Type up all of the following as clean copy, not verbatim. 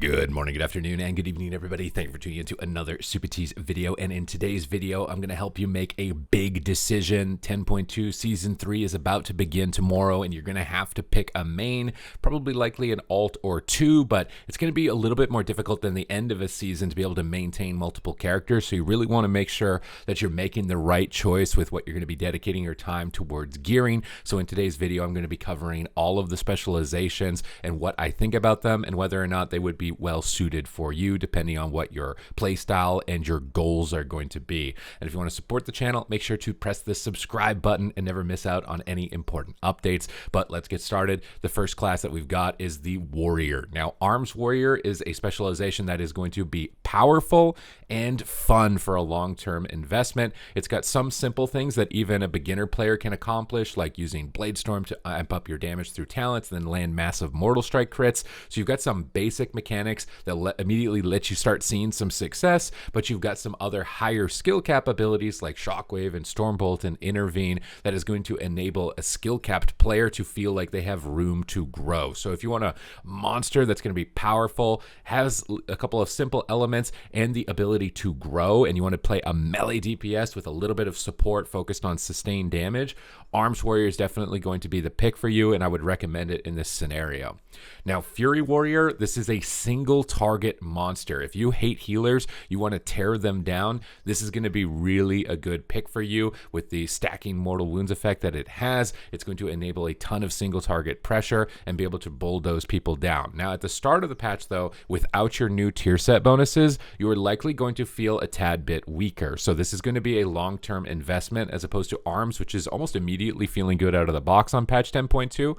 Good morning, good afternoon, and good evening, everybody. Thank you for tuning into another Supatease video. And in today's video, I'm going to help you make a big decision. 10.2 Season 3 is about to begin tomorrow, and you're going to have to pick a main, probably likely an alt or two, but it's going to be a little bit more difficult than the end of a season to be able to maintain multiple characters. So you really want to make sure that you're making the right choice with what you're going to be dedicating your time towards gearing. So in today's video, I'm going to be covering all of the specializations and what I think about them and whether or not they would be well suited for you depending on what your play style and your goals are going to be. And if you want to support the channel, make sure to press the subscribe button and never miss out on any important updates. But let's get started. The first class that we've got is the Warrior. Now, Arms Warrior is a specialization that is going to be powerful and fun for a long-term investment. It's got some simple things that even a beginner player can accomplish, like using Blade Storm to amp up your damage through talents, then land massive Mortal Strike crits. So you've got some basic mechanics that immediately let you start seeing some success, but you've got some other higher skill cap abilities like Shockwave and Stormbolt and Intervene that is going to enable a skill capped player to feel like they have room to grow. So if you want a monster that's going to be powerful, has a couple of simple elements and the ability to grow, and you want to play a melee DPS with a little bit of support focused on sustained damage, Arms Warrior is definitely going to be the pick for you, and I would recommend it in this scenario. Now, Fury Warrior, this is a single target monster. If you hate healers, you want to tear them down, this is going to be really a good pick for you with the stacking mortal wounds effect that it has. It's going to enable a ton of single target pressure and be able to bulldoze people down. Now, at the start of the patch, though, without your new tier set bonuses, you are likely going to feel a tad bit weaker. So this is going to be a long-term investment as opposed to Arms, which is almost immediately feeling good out of the box on patch 10.2.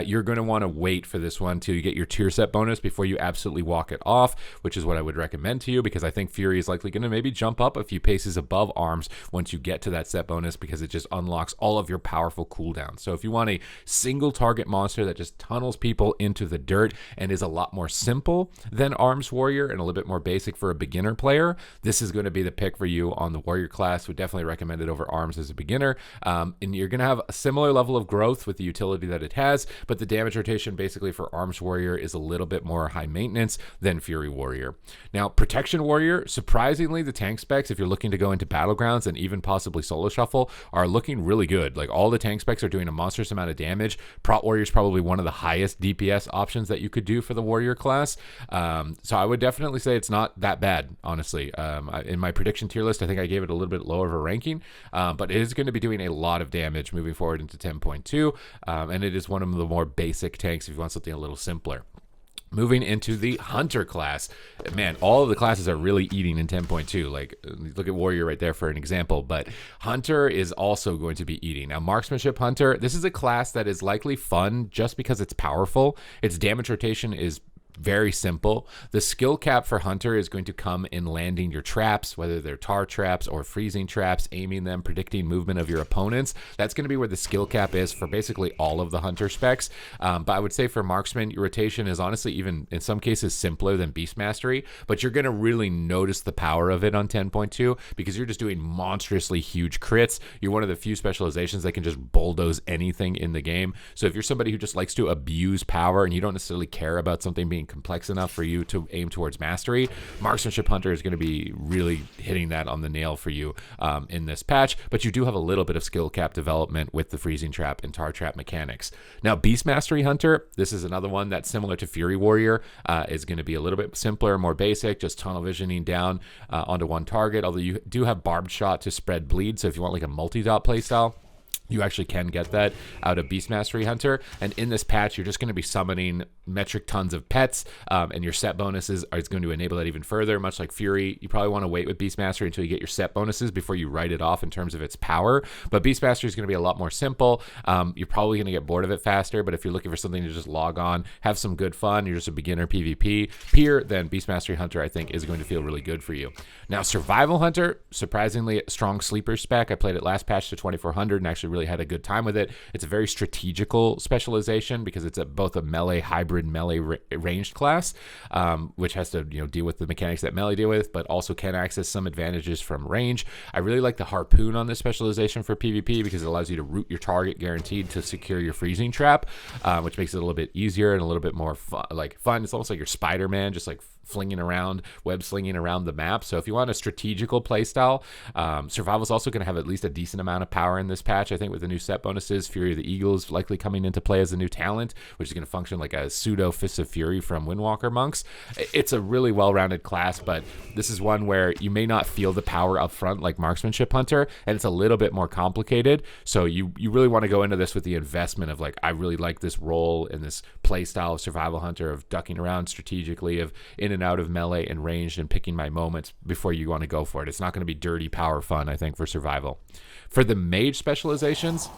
You're going to want to wait for this one till you get your tier set bonus before you absolutely walk it off, which is what I would recommend to you, because I think Fury is likely going to maybe jump up a few paces above Arms once you get to that set bonus, because it just unlocks all of your powerful cooldowns. So if you want a single target monster that just tunnels people into the dirt and is a lot more simple than Arms Warrior and a little bit more basic for a beginner player, this is going to be the pick for you on the Warrior class. Would definitely recommend it over Arms as a beginner. And you're going to have a similar level of growth with the utility that it has, but the damage rotation basically for Arms Warrior is a little bit more high maintenance than Fury Warrior. Now, Protection Warrior, surprisingly, the tank specs, if you're looking to go into Battlegrounds and even possibly Solo Shuffle, are looking really good. Like, all the tank specs are doing a monstrous amount of damage. Prot Warrior is probably one of the highest DPS options that you could do for the Warrior class. So I would definitely say it's not that bad, honestly. In my prediction tier list, I think I gave it a little bit lower of a ranking, but it is going to be doing a lot of damage moving forward into 10.2, and it is one of the more basic tanks if you want something a little simpler. Moving into the Hunter class, man, all of the classes are really eating in 10.2. Like, look at Warrior right there for an example, but Hunter is also going to be eating. Now, Marksmanship Hunter, this is a class that is likely fun just because it's powerful. Its damage rotation is very simple. The skill cap for Hunter is going to come in landing your traps, whether they're tar traps or freezing traps, aiming them, predicting movement of your opponents. That's going to be where the skill cap is for basically all of the Hunter specs. But I would say for Marksman, your rotation is honestly even in some cases simpler than Beast Mastery, but you're going to really notice the power of it on 10.2 because you're just doing monstrously huge crits. You're one of the few specializations that can just bulldoze anything in the game. So if you're somebody who just likes to abuse power and you don't necessarily care about something being complex enough for you to aim towards mastery, Marksmanship Hunter is going to be really hitting that on the nail for you in this patch, but you do have a little bit of skill cap development with the freezing trap and tar trap mechanics. Now, Beast Mastery Hunter, this is another one that's similar to Fury Warrior, is going to be a little bit simpler, more basic, just tunnel visioning down onto one target, although you do have Barbed Shot to spread bleed, so if you want like a multi-dot playstyle, you actually can get that out of Beast Mastery Hunter. And in this patch, you're just going to be summoning metric tons of pets, and your set bonuses are going to enable that even further. Much like Fury, you probably want to wait with Beast Mastery until you get your set bonuses before you write it off in terms of its power. But Beast Mastery is going to be a lot more simple. You're probably going to get bored of it faster, but if you're looking for something to just log on, have some good fun, you're just a beginner PvP peer, then Beast Mastery Hunter, I think, is going to feel really good for you. Now, Survival Hunter, surprisingly strong sleeper spec. I played it last patch to 2400 and actually really really had a good time with it. It's a very strategical specialization because it's both a melee hybrid melee ranged class, which has to deal with the mechanics that melee deal with, but also can access some advantages from range. I really like the harpoon on this specialization for PvP because it allows you to root your target guaranteed to secure your freezing trap, which makes it a little bit easier and a little bit more fun. It's almost like you're Spider-Man, just like flinging around, web slinging around the map. So if you want a strategical playstyle, survival is also going to have at least a decent amount of power in this patch. I think with the new set bonuses, Fury of the Eagle is likely coming into play as a new talent, which is going to function like a pseudo Fists of Fury from Windwalker monks. It's a really well-rounded class, but this is one where you may not feel the power up front like Marksmanship Hunter, and it's a little bit more complicated. So you really want to go into this with the investment of like, I really like this role in this playstyle of Survival Hunter, of ducking around strategically, of in and out of melee and ranged and picking my moments before you want to go for it. It's not going to be dirty power fun, I think, for survival. For the mage specializations,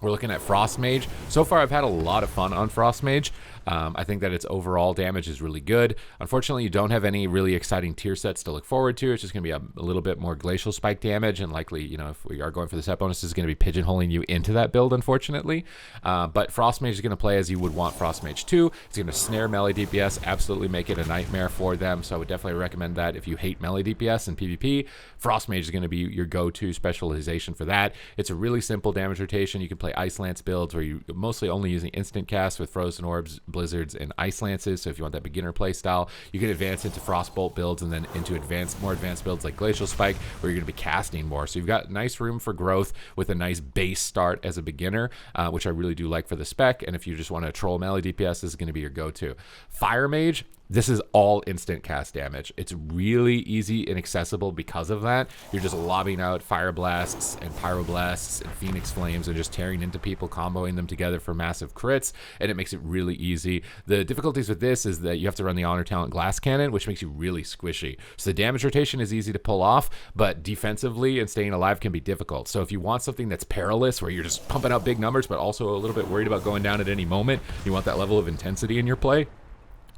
we're looking at Frost Mage. So far, I've had a lot of fun on Frost Mage. I think that its overall damage is really good. Unfortunately, you don't have any really exciting tier sets to look forward to. It's just going to be a little bit more glacial spike damage, and likely, if we are going for the set bonus, is going to be pigeonholing you into that build, unfortunately. But Frost Mage is going to play as you would want Frost Mage 2. It's going to snare melee DPS, absolutely make it a nightmare for them. So I would definitely recommend that if you hate melee DPS in PvP. Frost Mage is going to be your go-to specialization for that. It's a really simple damage rotation. You can play Ice Lance builds where you're mostly only using instant casts with Frozen Orbs, Blizzards, and Ice Lances. So if you want that beginner play style, you can advance into Frostbolt builds and then into more advanced builds like Glacial Spike, where you're going to be casting more. So you've got nice room for growth with a nice base start as a beginner, which I really do like for the spec. And if you just want to troll melee DPS, this is going to be your go-to. Fire Mage, this is all instant cast damage. It's really easy and accessible because of that. You're just lobbing out Fire Blasts and Pyroblasts and Phoenix Flames and just tearing into people, comboing them together for massive crits, and it makes it really easy. The difficulties with this is that you have to run the Honor Talent Glass Cannon, which makes you really squishy. So the damage rotation is easy to pull off, but defensively and staying alive can be difficult. So if you want something that's perilous, where you're just pumping out big numbers, but also a little bit worried about going down at any moment, you want that level of intensity in your play,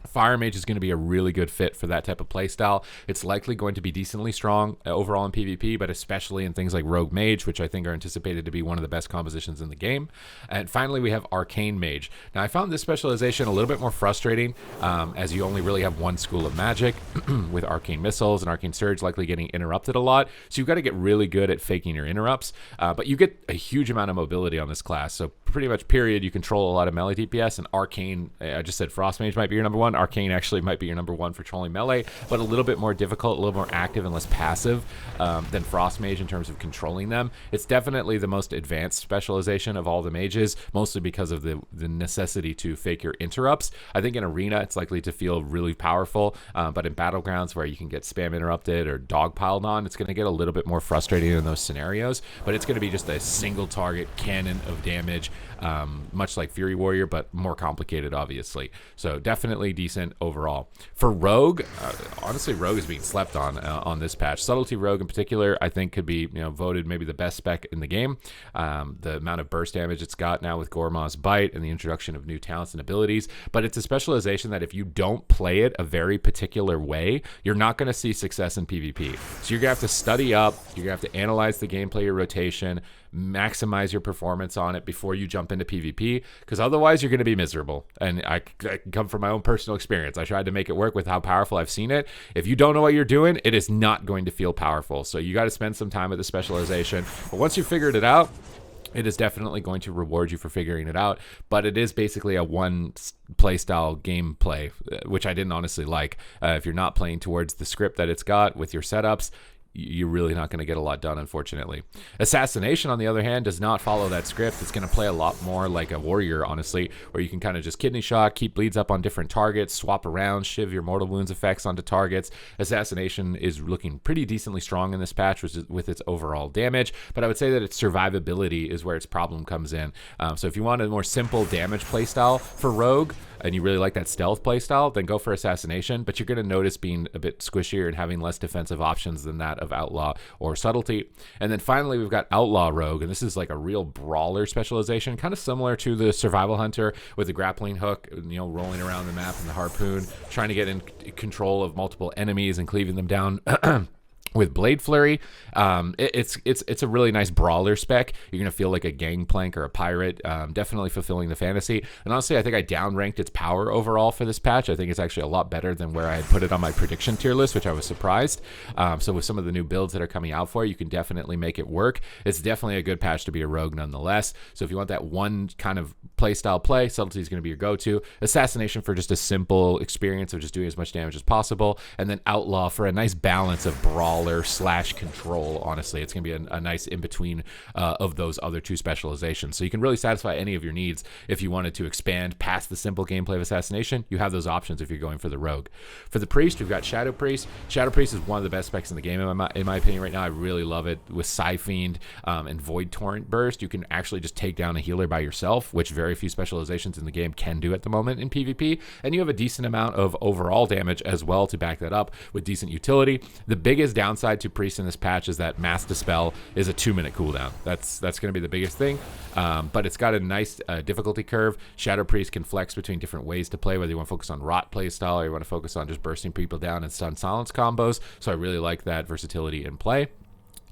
Fire Mage is going to be a really good fit for that type of playstyle. It's likely going to be decently strong overall in PvP, but especially in things like Rogue Mage, which I think are anticipated to be one of the best compositions in the game. And finally, we have Arcane Mage. Now, I found this specialization a little bit more frustrating, as you only really have one school of magic, with Arcane Missiles and Arcane Surge likely getting interrupted a lot. So you've got to get really good at faking your interrupts, but you get a huge amount of mobility on this class. So pretty much, period, you control a lot of melee DPS, and Arcane, I just said Frost Mage might be your number one. Arcane actually might be your number one for trolling melee, but a little bit more difficult, a little more active and less passive than Frost Mage in terms of controlling them. It's definitely the most advanced specialization of all the mages, mostly because of the necessity to fake your interrupts. I think in Arena, it's likely to feel really powerful, but in Battlegrounds, where you can get spam interrupted or dogpiled on, it's going to get a little bit more frustrating in those scenarios, but it's going to be just a single target cannon of damage, much like Fury Warrior, but more complicated, obviously. So definitely decent overall. For Rogue, honestly, Rogue is being slept on this patch. Subtlety Rogue in particular, I think could be voted maybe the best spec in the game. The amount of burst damage it's got now with Gormaw's Bite and the introduction of new talents and abilities, but it's a specialization that if you don't play it a very particular way, you're not going to see success in PvP. So you're going to have to study up, you're going to have to analyze the gameplay, your rotation, maximize your performance on it before you jump into PvP, because otherwise you're going to be miserable. And I come from my own personal experience. I tried to make it work with how powerful I've seen it. If you don't know what you're doing, it is not going to feel powerful. So you got to spend some time with the specialization. But once you figured it out, it is definitely going to reward you for figuring it out, but it is basically a one playstyle gameplay, which I didn't honestly like. If you're not playing towards the script that it's got with your setups, you're really not going to get a lot done, unfortunately. Assassination, on the other hand, does not follow that script. It's going to play a lot more like a warrior, honestly, where you can kind of just kidney shot, keep bleeds up on different targets, swap around, shiv your mortal wounds effects onto targets. Assassination is looking pretty decently strong in this patch with its overall damage, but I would say that its survivability is where its problem comes in. So if you want a more simple damage playstyle for Rogue, and you really like that stealth playstyle, then go for Assassination, but you're going to notice being a bit squishier and having less defensive options than that of Outlaw or Subtlety. And then finally, we've got Outlaw Rogue, and this is like a real brawler specialization, kind of similar to the Survival Hunter with the grappling hook, rolling around the map and the harpoon, trying to get in control of multiple enemies and cleaving them down. With Blade Flurry, it's a really nice brawler spec. You're gonna feel like a gangplank or a pirate, definitely fulfilling the fantasy. And honestly, I think I downranked its power overall for this patch. I think it's actually a lot better than where I had put it on my prediction tier list, which I was surprised. So with some of the new builds that are coming out for it, you can definitely make it work. It's definitely a good patch to be a rogue nonetheless. So if you want that one kind of playstyle play, Subtlety is going to be your go-to. Assassination for just a simple experience of just doing as much damage as possible, and then Outlaw for a nice balance of brawl / control. Honestly, it's going to be a nice in-between of those other two specializations. So you can really satisfy any of your needs. If you wanted to expand past the simple gameplay of Assassination, you have those options if you're going for the rogue. For the priest, we've got Shadow Priest. Shadow Priest is one of the best specs in the game in my opinion right now. I really love it. With Psyfiend and Void Torrent Burst, you can actually just take down a healer by yourself, which very few specializations in the game can do at the moment in PvP, and you have a decent amount of overall damage as well to back that up with decent utility. The biggest downside to Priest in this patch is that Mass Dispel is a 2-minute cooldown. That's going to be the biggest thing, but it's got a nice difficulty curve. Shadow Priest can flex between different ways to play, whether you want to focus on Rot playstyle or you want to focus on just bursting people down and stun silence combos, so I really like that versatility in play.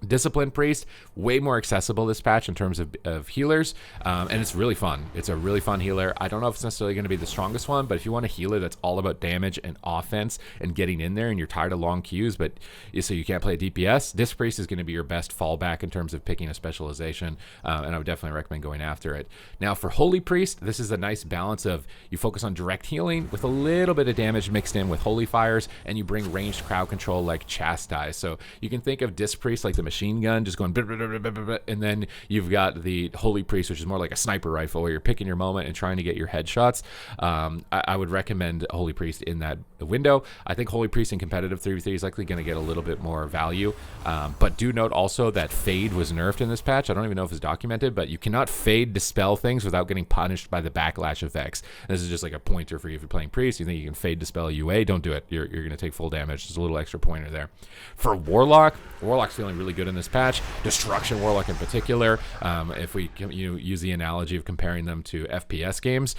Discipline Priest, way more accessible this patch in terms of healers, and it's really fun. It's a really fun healer. I don't know if it's necessarily going to be the strongest one, but if you want a healer that's all about damage and offense and getting in there and you're tired of long queues, but so you can't play DPS, this Priest is going to be your best fallback in terms of picking a specialization, and I would definitely recommend going after it. Now for Holy Priest, this is a nice balance of you focus on direct healing with a little bit of damage mixed in with Holy Fires, and you bring ranged crowd control like Chastise. So you can think of Disc Priest like the machine gun, just going, and then you've got the Holy Priest, which is more like a sniper rifle where you're picking your moment and trying to get your headshots. I would recommend Holy Priest in that window. I think Holy Priest in competitive 3v3 is likely going to get a little bit more value, but do note also that Fade was nerfed in this patch. I don't even know if it's documented, but you cannot Fade Dispel things without getting punished by the backlash effects. And this is just like a pointer for you if you're playing Priest. You think you can Fade Dispel UA, don't do it. You're going to take full damage. There's a little extra pointer there. For Warlock's feeling really good in this patch. Destruction Warlock in particular, if we use the analogy of comparing them to FPS games,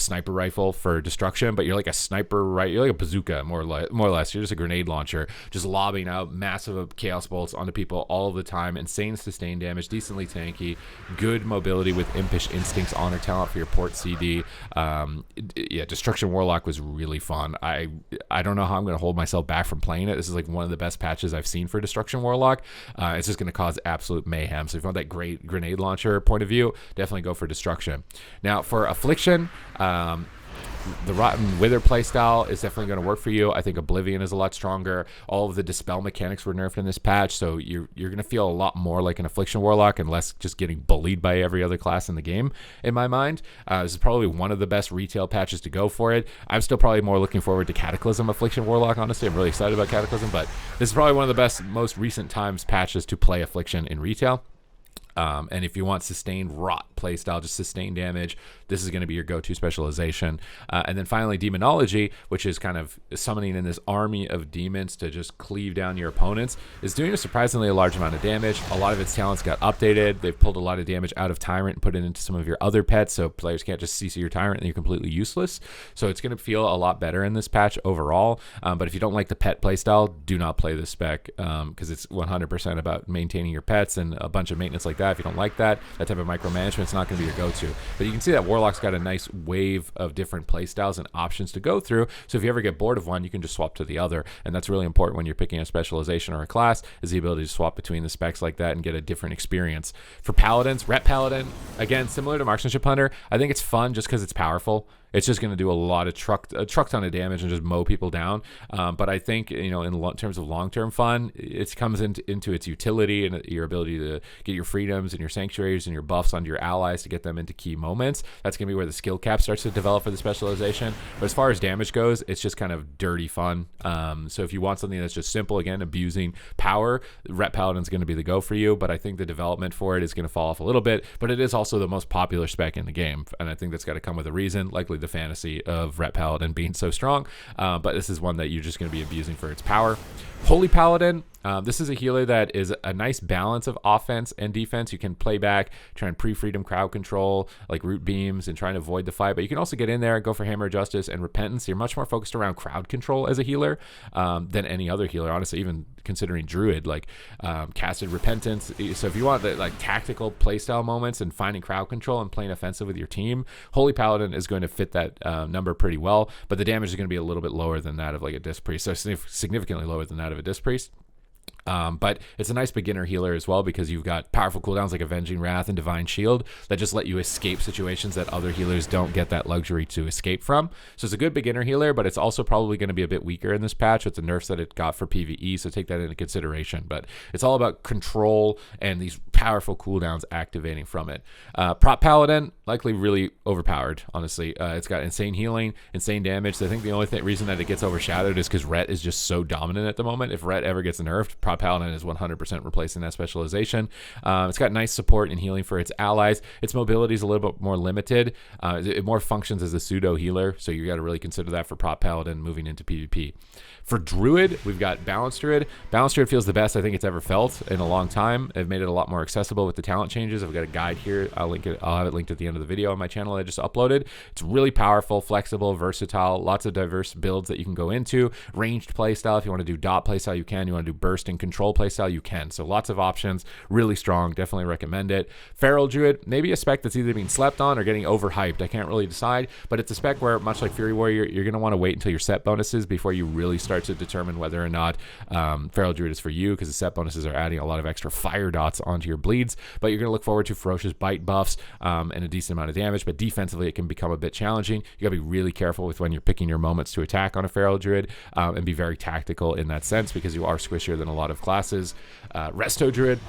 sniper rifle for destruction, but you're like a sniper, right? You're like a bazooka, more or less. You're just a grenade launcher, just lobbing out massive chaos bolts onto people all the time. Insane sustain damage, decently tanky, good mobility with Impish Instincts, Honor Talent for your port CD. Destruction Warlock was really fun. I don't know how I'm going to hold myself back from playing it. This is like one of the best patches I've seen for Destruction Warlock. It's just going to cause absolute mayhem. So if you want that great grenade launcher point of view, definitely go for Destruction. Now for Affliction, the Rotten Wither playstyle is definitely going to work for you. I think Oblivion is a lot stronger. All of the Dispel mechanics were nerfed in this patch, so you're going to feel a lot more like an Affliction Warlock and less just getting bullied by every other class in the game, in my mind. This is probably one of the best retail patches to go for it. I'm still probably more looking forward to Cataclysm Affliction Warlock, honestly. I'm really excited about Cataclysm, but this is probably one of the best, most recent times patches to play Affliction in retail. And if you want sustained rot playstyle, just sustained damage, this is going to be your go-to specialization. And then finally, Demonology, which is kind of summoning in this army of demons to just cleave down your opponents, is doing a surprisingly large amount of damage. A lot of its talents got updated. They've pulled a lot of damage out of Tyrant and put it into some of your other pets, so players can't just CC your Tyrant and you're completely useless. So it's going to feel a lot better in this patch overall. But if you don't like the pet playstyle, do not play this spec, because it's 100% about maintaining your pets and a bunch of maintenance like that. If you don't like that type of micromanagement, it's not going to be your go-to. But you can see that Warlock's got a nice wave of different playstyles and options to go through. So if you ever get bored of one, you can just swap to the other. And that's really important when you're picking a specialization or a class, is the ability to swap between the specs like that and get a different experience. For Paladins, Ret Paladin, again, similar to Marksmanship Hunter, I think it's fun just because it's powerful. It's just going to do a lot of truck ton of damage and just mow people down. But I think, in terms of long-term fun, it comes into its utility and your ability to get your freedoms and your sanctuaries and your buffs onto your allies to get them into key moments. That's going to be where the skill cap starts to develop for the specialization. But as far as damage goes, it's just kind of dirty fun. So if you want something that's just simple, again, abusing power, Ret Paladin's going to be the go for you. But I think the development for it is going to fall off a little bit. But it is also the most popular spec in the game. And I think that's got to come with a reason, likely the fantasy of Ret Paladin being so strong, but this is one that you're just going to be abusing for its power. Holy Paladin, This is a healer that is a nice balance of offense and defense. You can play back, try and pre-freedom crowd control, like root beams, and try and avoid the fight. But you can also get in there, go for Hammer of Justice and Repentance. You're much more focused around crowd control as a healer than any other healer, honestly, even considering Druid, like casted Repentance. So if you want the like tactical playstyle moments and finding crowd control and playing offensive with your team, Holy Paladin is going to fit that number pretty well. But the damage is going to be a little bit lower than that of like a Disc Priest, so significantly lower than that of a Disc Priest. But it's a nice beginner healer as well, because you've got powerful cooldowns like Avenging Wrath and Divine Shield that just let you escape situations that other healers don't get that luxury to escape from. So it's a good beginner healer, but it's also probably going to be a bit weaker in this patch with the nerfs that it got for PvE, so take that into consideration. But it's all about control and these powerful cooldowns activating from it. Prop Paladin, likely really overpowered, honestly. It's got insane healing, insane damage. So I think the only reason that it gets overshadowed is because Ret is just so dominant at the moment. If Ret ever gets nerfed, Prop Paladin is 100% replacing that specialization. It's got nice support and healing for its allies. Its mobility is a little bit more limited. It more functions as a pseudo healer, so you got to really consider that for Prop Paladin moving into PvP. For Druid, we've got Balanced Druid. Balanced Druid feels the best I think it's ever felt in a long time. I've made it a lot more accessible with the talent changes. I've got a guide here. I'll have it linked at the end of the video on my channel I just uploaded. It's really powerful, flexible, versatile, lots of diverse builds that you can go into. Ranged playstyle, if you want to do dot playstyle, you can. You want to do burst and control playstyle, you can. So lots of options, really strong, definitely recommend it. Feral Druid, maybe a spec that's either being slept on or getting overhyped. I can't really decide, but it's a spec where, much like Fury Warrior, you're going to want to wait until your set bonuses before you really start to determine whether or not Feral Druid is for you, because the set bonuses are adding a lot of extra fire dots onto your bleeds. But you're going to look forward to ferocious bite buffs and a decent amount of damage, but defensively it can become a bit challenging. You got to be really careful with when you're picking your moments to attack on a Feral Druid and be very tactical in that sense, because you are squishier than a lot of classes. Resto Druid,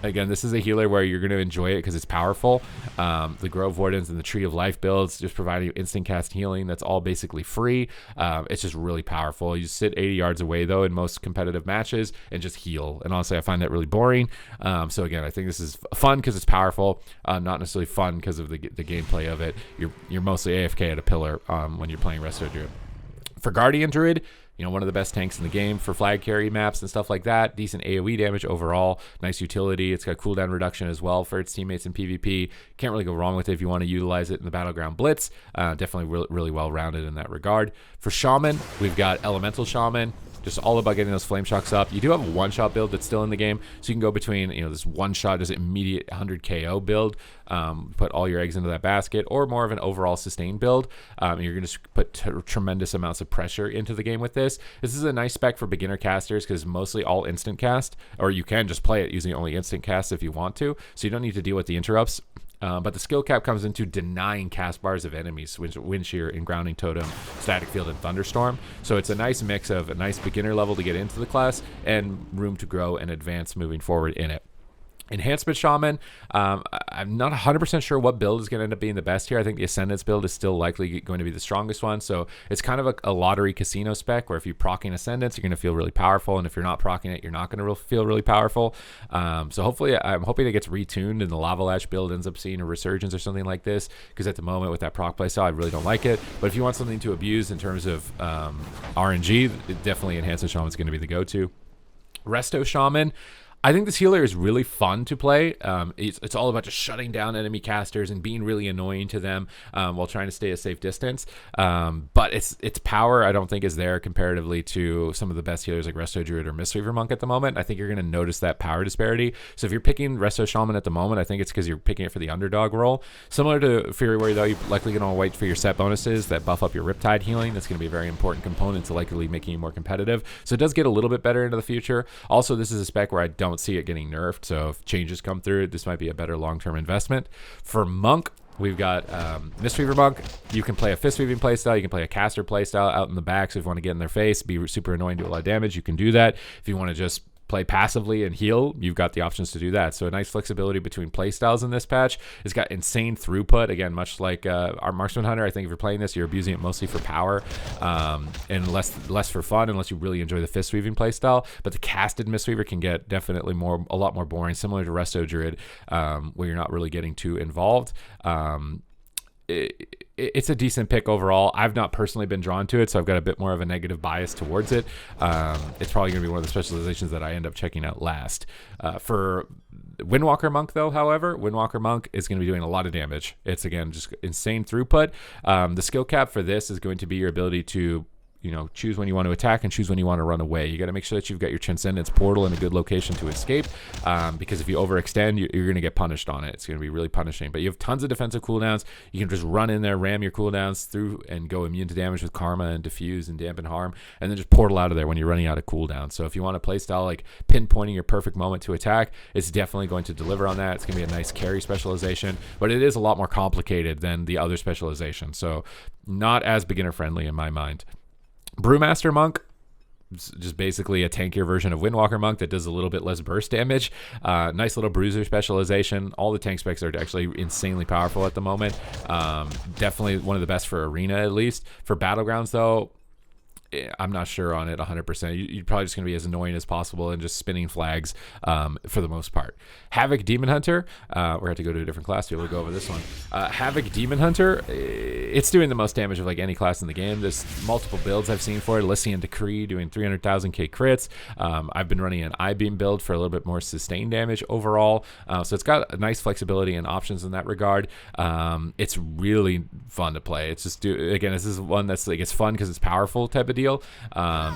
again, this is a healer where you're going to enjoy it because it's powerful. The Grove Wardens and the Tree of Life builds just providing you instant cast healing. That's all basically free. It's just really powerful. You sit 80 yards away, though, in most competitive matches and just heal. And honestly, I find that really boring. So again, I think this is fun because it's powerful, not necessarily fun because of the gameplay of it. You're mostly AFK at a pillar when you're playing Resto Druid. For Guardian Druid, you know, one of the best tanks in the game for flag carry maps and stuff like that. Decent AoE damage overall. Nice utility. It's got cooldown reduction as well for its teammates in PvP. Can't really go wrong with it if you want to utilize it in the Battleground Blitz. Definitely really well-rounded in that regard. For Shaman, we've got Elemental Shaman. Just all about getting those flame shocks up. You do have a one-shot build that's still in the game, so you can go between, you know, this one-shot, just immediate 100 KO build, put all your eggs into that basket, or more of an overall sustained build. You're going to put tremendous amounts of pressure into the game with this. This is a nice spec for beginner casters because mostly all instant cast, or you can just play it using only instant cast if you want to, so you don't need to deal with the interrupts. But the skill cap comes into denying cast bars of enemies, Wind Shear and Grounding Totem, Static Field, and Thunderstorm. So it's a nice mix of a nice beginner level to get into the class and room to grow and advance moving forward in it. Enhancement Shaman, I'm not 100% sure what build is going to end up being the best here. I think the Ascendance build is still likely going to be the strongest one. So it's kind of a lottery casino spec where if you're proccing Ascendance, you're going to feel really powerful. And if you're not proccing it, you're not going to feel really powerful. So hopefully, I'm hoping it gets retuned and the Lava Lash build ends up seeing a resurgence or something like this. Because at the moment with that proc playstyle, I really don't like it. But if you want something to abuse in terms of RNG, definitely Enhancement Shaman is going to be the go-to. Resto Shaman, I think this healer is really fun to play. It's all about just shutting down enemy casters and being really annoying to them while trying to stay a safe distance. But its power, I don't think, is there comparatively to some of the best healers like Resto Druid or Mistweaver Monk at the moment. I think you're going to notice that power disparity. So if you're picking Resto Shaman at the moment, I think it's because you're picking it for the underdog role. Similar to Fury Warrior, though, you're likely going to wait for your set bonuses that buff up your Riptide healing. That's going to be a very important component to likely making you more competitive. So it does get a little bit better into the future. Also, this is a spec where I don't see it getting nerfed, so if changes come through, this might be a better long-term investment. For Monk, we've got Mistweaver Monk. You can play a Fist Weaving playstyle, you can play a Caster playstyle out in the back, so if you want to get in their face, be super annoying, do a lot of damage, you can do that. If you want to just play passively and heal, you've got the options to do that. So a nice flexibility between play styles in this patch. It's got insane throughput, again, much like our Marksman Hunter. I think if you're playing this, you're abusing it mostly for power and less for fun, unless you really enjoy the Fist Weaving playstyle. But the casted Mistweaver can get definitely a lot more boring, similar to Resto Druid, where you're not really getting too involved. it's a decent pick overall. I've not personally been drawn to it, so I've got a bit more of a negative bias towards it. It's probably going to be one of the specializations that I end up checking out last. For Windwalker Monk, though, however, Windwalker Monk is going to be doing a lot of damage. It's, again, just insane throughput. The skill cap for this is going to be your ability to choose when you want to attack and choose when you want to run away. You got to make sure that you've got your Transcendence portal in a good location to escape, because if you overextend, you're going to get punished on it. It's going to be really punishing. But you have tons of defensive cooldowns. You can just run in there, ram your cooldowns through, and go immune to damage with Karma and Diffuse and Dampen Harm, and then just portal out of there when you're running out of cooldown. So if you want a playstyle like pinpointing your perfect moment to attack, it's definitely going to deliver on that. It's going to be a nice carry specialization, but it is a lot more complicated than the other specializations. So not as beginner friendly in my mind. Brewmaster Monk, just basically a tankier version of Windwalker Monk that does a little bit less burst damage. Nice little bruiser specialization. All the tank specs are actually insanely powerful at the moment. Definitely one of the best for Arena, at least. For Battlegrounds, though, I'm not sure on it 100%. You're probably just going to be as annoying as possible and just spinning flags for the most part. Havoc Demon Hunter, we're going to go to a different class here. We'll go over this one. Havoc Demon Hunter, it's doing the most damage of like any class in the game. There's multiple builds I've seen for it. Lycian Decree doing 300,000k crits. I've been running an I-Beam build for a little bit more sustained damage overall. So it's got a nice flexibility and options in that regard. It's really fun to play. It's just, again, this is one that's like, it's fun because it's powerful type of deal.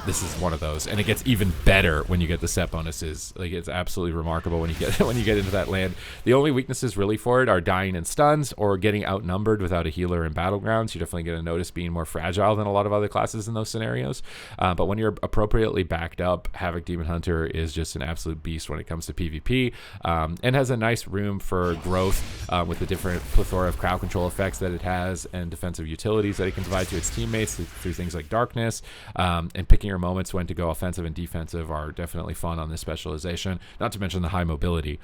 This is one of those, and it gets even better when you get the set bonuses. Like, it's absolutely remarkable when you get into that land. The only weaknesses really for it are dying and stuns or getting outnumbered without a healer in Battlegrounds. You're definitely going to notice being more fragile than a lot of other classes in those scenarios. But when you're appropriately backed up, Havoc Demon Hunter is just an absolute beast when it comes to PvP, and has a nice room for growth with the different plethora of crowd control effects that it has and defensive utilities that it can provide to its teammates through things like darkness. And picking your moments when to go offensive and defensive are definitely fun on this specialization, not to mention the high mobility.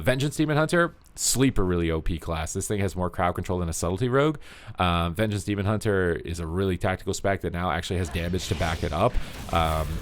Vengeance Demon Hunter, sleeper really OP class. This thing has more crowd control than a subtlety rogue. Vengeance Demon Hunter is a really tactical spec that now actually has damage to back it up.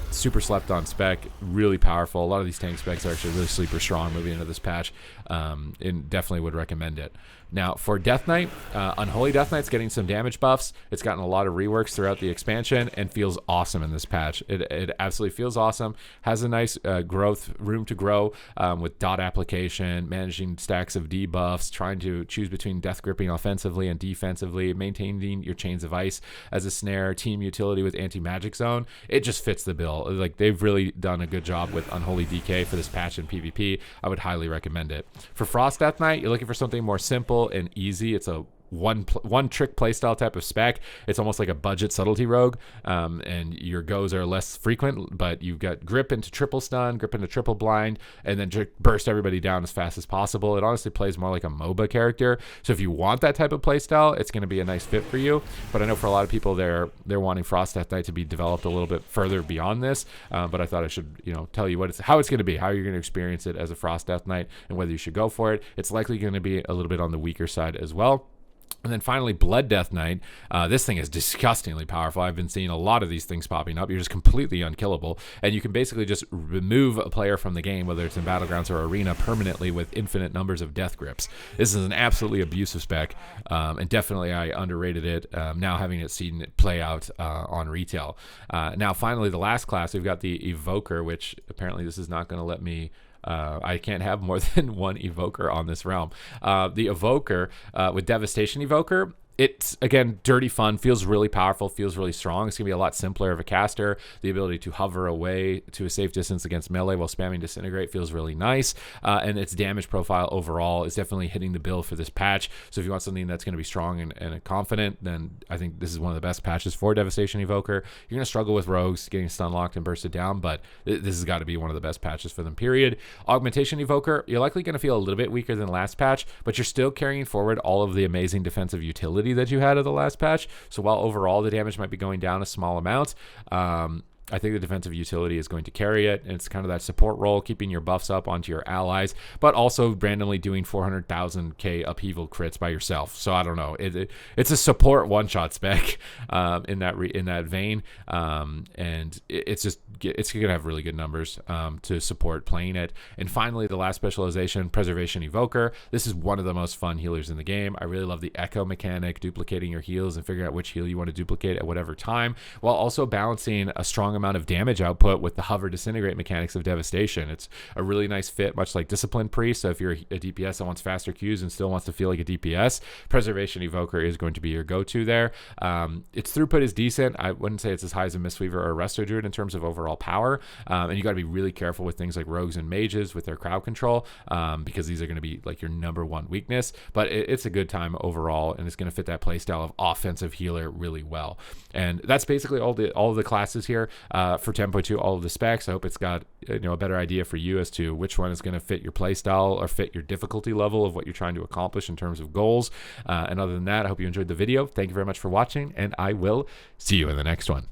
Super slept on spec, really powerful. A lot of these tank specs are actually really sleeper strong moving into this patch, and definitely would recommend it. Now for Death Knight, Unholy Death Knight's getting some damage buffs. It's gotten a lot of reworks throughout the expansion and feels awesome in this patch. It absolutely feels awesome. Has a nice room to grow with dot application, managing stacks of debuffs, trying to choose between death gripping offensively and defensively, maintaining your chains of ice as a snare, team utility with anti-magic zone. It just fits the bill. Like, they've really done a good job with Unholy DK for this patch in PvP. I would highly recommend it. For Frost Death Knight, you're looking for something more simple and easy. It's a one trick playstyle type of spec. It's almost like a budget subtlety rogue, and your goes are less frequent, but you've got grip into triple stun, grip into triple blind, and then burst everybody down as fast as possible. It honestly plays more like a MOBA character, so if you want that type of playstyle, it's going to be a nice fit for you. But I know for a lot of people, they're wanting Frost Death Knight to be developed a little bit further beyond this, but I thought I should tell you how it's going to be, how you're going to experience it as a Frost Death Knight, and whether you should go for it. It's likely going to be a little bit on the weaker side as well. And then finally, Blood Death Knight. This thing is disgustingly powerful. I've been seeing a lot of these things popping up. You're just completely unkillable, and you can basically just remove a player from the game, whether it's in Battlegrounds or Arena, permanently with infinite numbers of death grips. This is an absolutely abusive spec, and definitely I underrated it, now having seen it play out on retail. Now, finally, the last class, we've got the Evoker, which apparently this is not going to let me... I can't have more than one Evoker on this realm. The Evoker, with Devastation Evoker, it's, again, dirty fun, feels really powerful, feels really strong. It's going to be a lot simpler of a caster. The ability to hover away to a safe distance against melee while spamming Disintegrate feels really nice. And its damage profile overall is definitely hitting the bill for this patch. So if you want something that's going to be strong and confident, then I think this is one of the best patches for Devastation Evoker. You're going to struggle with rogues getting stun locked and bursted down, but this has got to be one of the best patches for them, period. Augmentation Evoker, you're likely going to feel a little bit weaker than last patch, but you're still carrying forward all of the amazing defensive utility that you had of the last patch. So while overall the damage might be going down a small amount, I think the defensive utility is going to carry it. And it's kind of that support role, keeping your buffs up onto your allies, but also randomly doing 400,000k upheaval crits by yourself. So I don't know. It's a support one-shot spec in that vein, and it's gonna have really good numbers to support playing it. And finally, the last specialization, Preservation Evoker. This is one of the most fun healers in the game. I really love the echo mechanic, duplicating your heals and figuring out which heal you want to duplicate at whatever time, while also balancing a strong amount of damage output with the hover disintegrate mechanics of devastation. It's a really nice fit, much like Discipline Priest. So if you're a DPS that wants faster Qs and still wants to feel like a DPS, Preservation Evoker is going to be your go-to there. Its throughput is decent. I wouldn't say it's as high as a Mistweaver or a Resto Druid in terms of overall power, and you got to be really careful with things like rogues and mages with their crowd control, because these are going to be like your number one weakness. But it's a good time overall, and it's going to fit that playstyle of offensive healer really well. And that's basically all of the classes here for 10.2, all of the specs. I hope it's got a better idea for you as to which one is going to fit your playstyle or fit your difficulty level of what you're trying to accomplish in terms of goals. And other than that, I hope you enjoyed the video. Thank you very much for watching, and I will see you in the next one.